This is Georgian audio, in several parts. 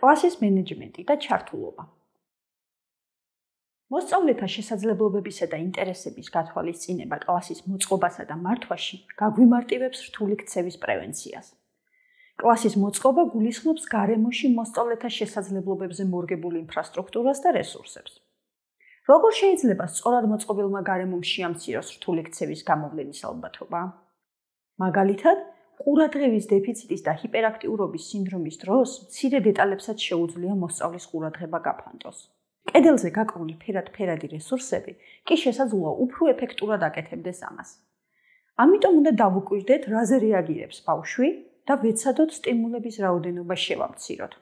კლასის მენეჯმენტი და ჩართულობა. მოსწავლეთა შესაძლებლობებისა და ინტერესების გათვალისწინება კლასის მოწყობასა და მართვაში გაგვიმარტივებს რთული ქცევის პრევენციას. კლასის მოწყობა გულისხმობს გარემოში მოსწავლეთა შესაძლებლობებზე მორგებულ ინფრასტრუქტურას და რესურსებს. როგორ შეიძლება სწორად მოწყობილმა გარემომ შეამციროს რთული ქცევის გამოვლენის ალბათობა? მაგალითად, ყურადღების დეფიციტის და ჰიპერაქტიურობის სინდრომის დროს მცირე დეტალებსაც შეუძლია მოსწავლის ყურადღება გაფანტოს. კედელზე გაკრული ფერად-ფერადი რესურსები კი შესაძლოა უფრო ეფექტურად აკეთებდეს ამას. ამიტომ უნდა დავუკვირდეთ, რაზე რეაგირებს ბავშვი და ვეცადოთ სტიმულების რაოდენობა შევამციროთ.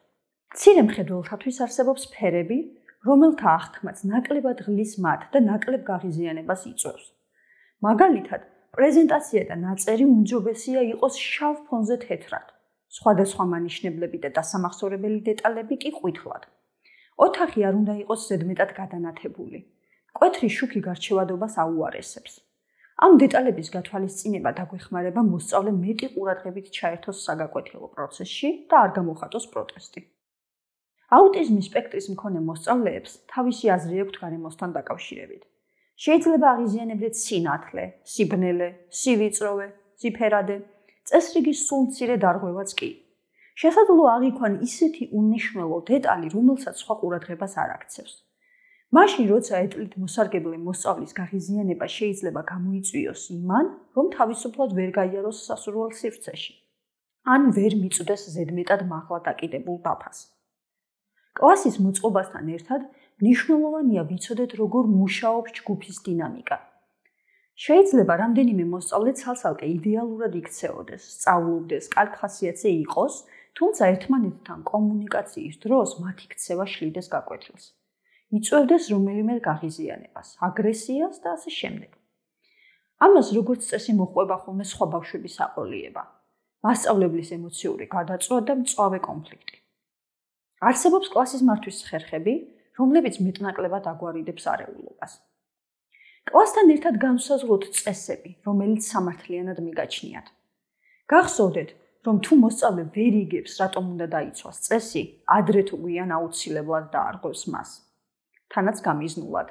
მცირე მხედველთათვის არსებობს სფერები, რომელთა აღქმაც ნაკლებად ღლის მათ და ნაკლებ გაღიზიანებას იწვევს. მაგალითად, პრეზენტაცია და ნაწერი უმჯობესია იყოს შავ ფონზე თეთრად, სხვადასხვა მანიშნებლები და დასამახსოვრებელი დეტალები კი ყვითლად. ოთახი არ უნდა იყოს ზედმეტად გადანათებული. მკვეთრი შუქი გარჩევადობას აუარესებს. ამ დეტალების გათვალისწინება დაგვეხმარება მოსწავლე მეტი ყურადღებით ჩაერთოს საგაკვეთილო პროცესში და არ გამოხატოს პროტესტი. აუტიზმის სპექტრის მქონე მოსწავლეებს თავისი აზრი აქვთ გარემოსთან დაკავშირებით. შეიძლება აღიზიანებდეთ სინათლე, სიბნელე, სივიწროვე, ციფერადე, წესრიგის სულ მცირე დარღვევაც კი. შესაძლოა აღიქვან ისეთი უნიშნელო დეტალი, რომელსაც სხვა ყურადღებას არ აქცევს. მაშინ, როცა ეტლით მოსარგებლე მოსწავლის გაღიზიანება შეიძლება გამოიწვიოს იმან, რომ თავისუფლად ვერ გაიაროს სასურველ სივრცეში, ან ვერ მიწვდეს ზედმეტად მაღლა დაკიდებულ დაფას. კლასის მოწყობასთან ერთად მნიშვნელოვანია ვიცოდეთ, როგორ მუშაობს ჯგუფის დინამიკა. შეიძლება რამდენიმე მოსწავლე ცალ-ცალკე იდეალურად იქცეოდეს, სწავლობდეს, კარგ ხასიათზე იყოს, თუმცა ერთმანეთთან კომუნიკაციის დროს მათი ქცევა შლიდეს გაკვეთილს. იწვევდეს რომელიმე გაღიზიანებას, აგრესიას და ასე შემდეგ. ამას როგორც წესი მოჰყვება ხოლმე სხვა ბავშვების აყოლიება, მასწავლებლის ემოციური გადაწვა და მწვავე კონფლიქტი. არსებობს კლასის მართვის ხერხები, რომლებიც მეტნაკლებად აგვარიდებს არეულობას. კლასთან ერთად განსაზღვროთ წესები, რომელიც სამართლიანად მიგაჩნიათ. გახსოვდეთ, რომ თუ მოსწავლე ვერ იგებს, რატომ უნდა დაიცვას წესი, ადრე თუ გვიან აუცილებლად დაარღვევს მას. თანაც გამიზნულად.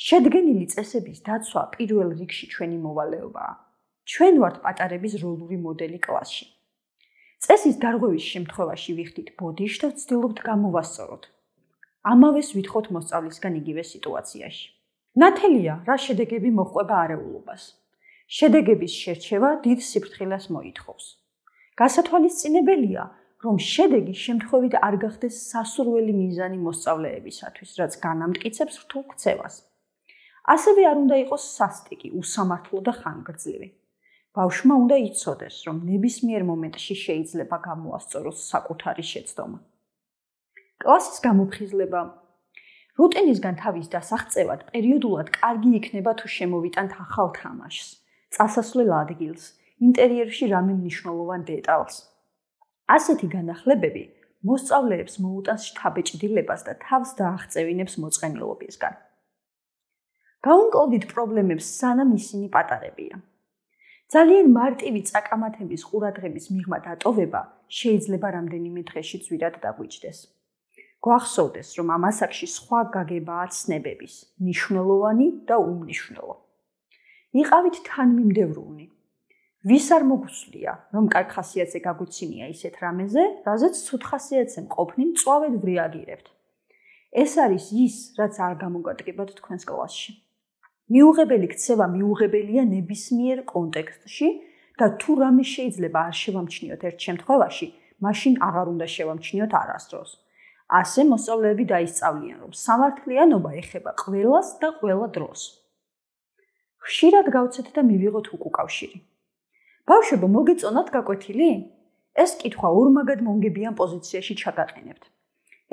შედგენილი წესების დაცვა პირველ რიგში ჩვენი მოვალეობაა. ჩვენ ვართ პატარების როლური მოდელი კლასში. წესის დარღვევის შემთხვევაში ვიხდით ბოდიშ და ვცდილობთ გამოვასწოროთ. ამავეს ვითხოვთ მოსწავლისგან იგივე სიტუაციაში. ნათელია, რა შედეგები მოჰყვება არეულობას. შედეგების შერჩევა დიდ სიფრთხილეს მოითხოვს. გასათვალისწინებელია, რომ შედეგი შემთხვევით არ გახდეს სასურველი მიზანი მოსწავლეებისათვის, რაც განამტკიცებს რთულ ქცევას. ასევე არ უნდა იყოს სასტიკი, უსამართლო და ხანგრძლივი. ბავშვმა უნდა იცოდეს, რომ ნებისმიერ მომენტში შეიძლება გამოასწოროს საკუთარი შეცდომა. კლასის გამოფხიზლება. რუტინისგან თავის დასაღწევად პერიოდულად კარგი იქნება თუ შემოვიტანთ ახალ თამაშს, წასასვლელ ადგილს, ინტერიერში რამე მნიშვნელოვან დეტალს. ასეთი განახლებები მოსწავლეებს მოუტანს შთაბეჭდილებას და თავს დააღწევინებს მოწყენილობისგან. გაუნკლდით პრობლემებს სანამ ისინი პატარებია. ძალიან მარტივი წაკამათების ყურადღების მიღმა დატოვება შეიძლება რამდენიმე დღეში ძვირად დაგვიჯდეს. გვახსოვდეს, რომ ამ ასაკში სხვა გაგებაა ცნებების, მნიშვნელოვანი და უმნიშვნელო. იყავით თანმიმდევრულნი. ვის არ მოგვსვლია, რომ კარგ ხასიათზე გაგვიცინია ისეთ რამეზე, რაზეც ცუდ ხასიათზე მყოფნი მწვავედ ვრიაგირებთ. ეს არის ის, რაც არ გამოგადგებათ თქვენს კლასში. მიუღებელი ქცევა მიუღებელია ნებისმიერ კონტექსტში და თუ რამე შეიძლება არ შევამჩნიოთ ერთ შემთხვევაში, მაშინ აღარ უნდა შევამჩნიოთ არასდროს. ასე მოსწავლეები დაისწავლიან, რომ სამართლიანობა ეხება ყველას და ყველა დროს. ხშირად გავცეთ და მივიღოთ უკავშირი. ბავშვებო, მოგეწონათ გაკვეთილი? ეს კითხვა ორმაგად მომგებიან პოზიციაში ჩაგაყენებთ.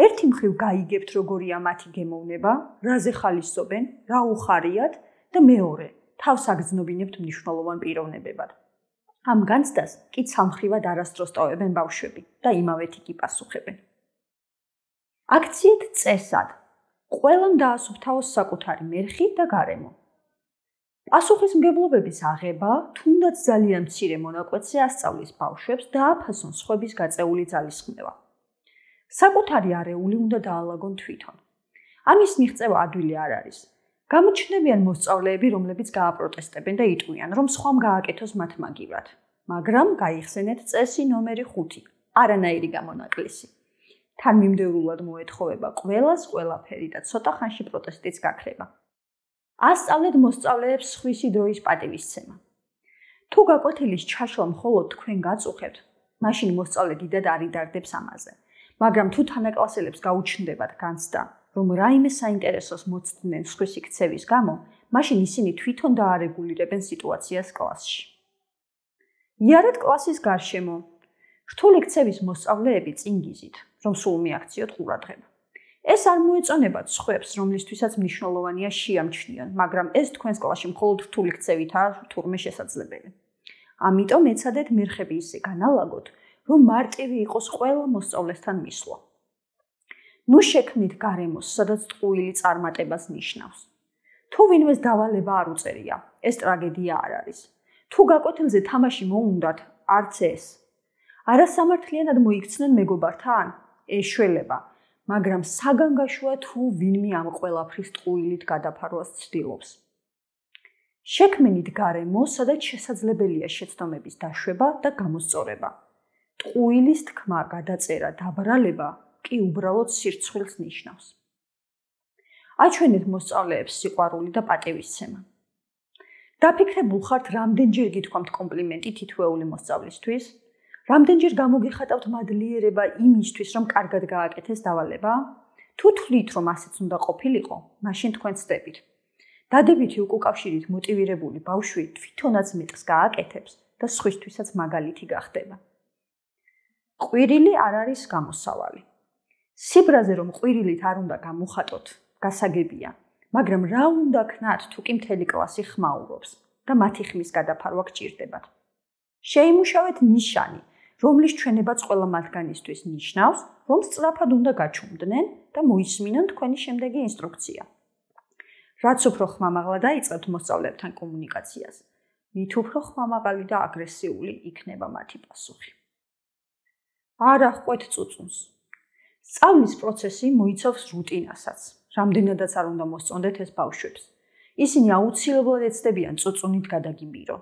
ერთი მხრივ გაიგებთ, როგორია მათი გემოვნება, რაზე ხალისობენ, რა უხარიათ და მეორე, თავს აგრძნობინებთ მნიშვნელოვან პიროვნებებად. ამ განცდას კი ცალმხრივად არასდროს ტოვებენ ბავშვები და იმავეთი კი პასუხებენ. აქციეთ წესად. ყველამ დაასუფთავოს საკუთარი მერხი და გარემო. პასუხისმგებლობების აღება, თუნდაც ძალიან მცირე მონაკვეთზე ასწავლის ბავშვებს და აფასონ სხვების გაწეული ძალისხმევა. საკუთარი არეული უნდა დაალაგონ თვითონ. ამის მიღწევა ადვილი არ არის. გამოჩნდებიან მოსწავლეები, რომლებიც გააპროტესტებენ და იტყვიან, რომ სხვამ გააკეთოს მათ მაგივრად. მაგრამ გაიხსენეთ წესი ნომერი 5, არანაირი გამონაკლისი. თან მიმდევრულად მოეთხოვება ყველას ყველაფერი და ცოტა ხანში პროტესტიც გაქრება. ასწავლეთ მოსწავლეებს სხვისი დროის პატივისცემა. თუ გაკვეთილის ჩაშლა მხოლოდ თქვენ გაწუხებთ, მაშინ მოსწავლე დიდად არ იდარდებს ამაზე. მაგრამ თუ თანაკლასელებს გაუჩნდებათ განცდა, რომ რაიმე საინტერესოს მოცდნენ სხვისი ქცევის გამო, მაშინ ისინი თვითონ დაარეგულირებენ სიტუაციას კლასში. იარეთ კლასის გარშემო. რთული ქცევის მოსწავლეები წინ გიზით, რომ სულ მიაქციოთ ყურადღება. ეს არ მოეწონებათ სხვებს, რომლისთვისაც მნიშვნელოვანია შეამჩნიონ, მაგრამ ეს თქვენს კლასში მხოლოდ რთული ქცევითაა თურმე შესაძლებელი. ამიტომ ეცადეთ მერხები ისე განალაგოთ, რომ მარტივი იყოს ყველა მოსწავლესთან მისვლა. ნუ შექმნით გარემოს, სადაც ტყუილი წარმატებას ნიშნავს. თუ ვინმეს დავალება არ უწერია, ეს ტრაგედია არ არის. თუ გაკვეთილზე თამაში მოუნდათ, არც ეს. არასამართლიანად მოიქცნენ მეგობართან? ეშველება, მაგრამ საგანგაშოა თუ ვინმე ამ ყველაფრის ტყუილით გადაფარვას ცდილობს. შექმნით გარემო, სადაც შესაძლებელია შეცდომების დაშვება და გამოსწორება. ტყუილის თქმა, გადაწერა, დაბრალება კი უბრალოდ სირცხვილს ნიშნავს. აჩვენეთ მოსწავლეებს სიყვარული და პატივისცემა. დაფიქრებულ ხართ, რამდენჯერ გითქვამთ კომპლიმენტი თითოეული მოსწავლისთვის? რამდენჯერ გამოგიხატავთ მადლიერება იმისთვის, რომ კარგად გააკეთეს დავალება? თუ თვლით, რომ ასეც უნდა ყოფილიყო, მაშინ თქვენ ცდებით. დადებითი უკავშირით მოტივირებული ბავშვი თვითონაც მეტს გააკეთებს და სხვისთვისაც მაგალითი გახდება. ყვირილი არ არის გამოსავალი. სიბრაზე რომ ყვირილით არ უნდა გამოხატოთ, გასაგებია, მაგრამ რა უნდა ქნათ თუ კი მთელი კლასი ხმაურობს და მათი ხმის გადაფარვა გჭირდებათ. შეიმუშავეთ ნიშანი, რომლის ჩვენებაც ყველა მათგანისთვის ნიშნავს, რომ სწრაფად უნდა გაჩუმდნენ და მოისმინონ თქვენი შემდეგი ინსტრუქცია. რაც უფრო ხმამაღლა დაიწყებთ მოსწავლეებთან კომუნიკაციას, მით უფრო ხმამაღალი და აგრესიული იქნება მათი პასუხი. არ აღყვეთ წუწუნს. სწავლის პროცესი მოიცავს რუტინასაც, რამდენადაც არ უნდა მოსწონდეთ ეს ბავშვებს. ისინი აუცილებლად ეცდებიან წუწუნით გადაგიბირო.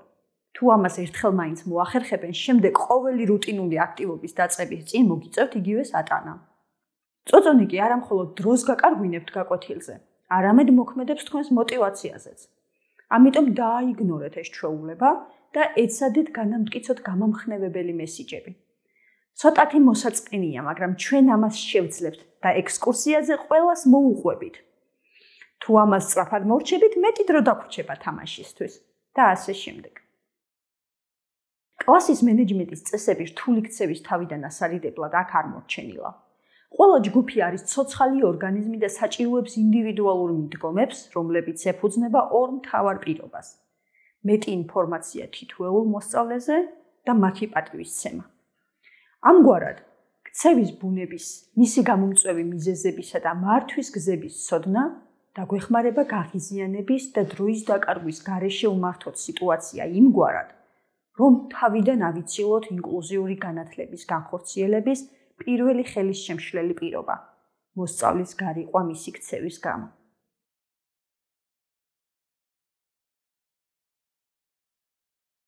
თუ ამას ერთხელ მაინც მოახერხებენ, შემდეგ ყოველი რუტინული აქტივობის დაწყების წინ მოგიწევთ იგივე სატანა. წუწუნი კი არა მხოლოდ დროს გაკარგვინებთ გაკვეთილზე, არამედ მოქმედებს თქვენს მოტივაციაზეც. ამიტომ დააიგნორეთ ეს ჩვეულება და ეცადეთ განამტკიცოთ გამამხნევებელი მესიჯები. ცოტათი მოსაწყენია, მაგრამ ჩვენ ამას შევძლებთ და ექსკურსიაზე ყველას მოუყვებით. თუ ამას სწრაფად მორჩებით, მეტი დრო დაგვრჩება თამაშისთვის და ასე შემდეგ. კლასის მენეჯმენტის წესები რთული ქცევის თავიდან ასარიდებლად აქ არ მორჩენილა. ყველა ჯგუფი არის ცოცხალი ორგანიზმი და საჭიროებს ინდივიდუალურ მიდგომებს, რომლებიც ეფუძნება ორ მთავარ პირობას. მეტი ინფორმაცია თითოეულ მოსწავლეზე და მათი პატივისცემა. ამგვარად, ქცევის ბუნების, მისი გამომწვევი მიზეზებისა და მართვის გზების ცოდნა დაგვეხმარება გაღიზიანების და დროის დაკარგვის გარეშე უმართოთ სიტუაცია იმგვარად, რომ თავიდან ავიცილოთ ინკლუზიური განათლების განხორციელების პირველი ხელისშემშლელი პირობა, მოსწავლის გარიყვა მისი ქცევის გამო.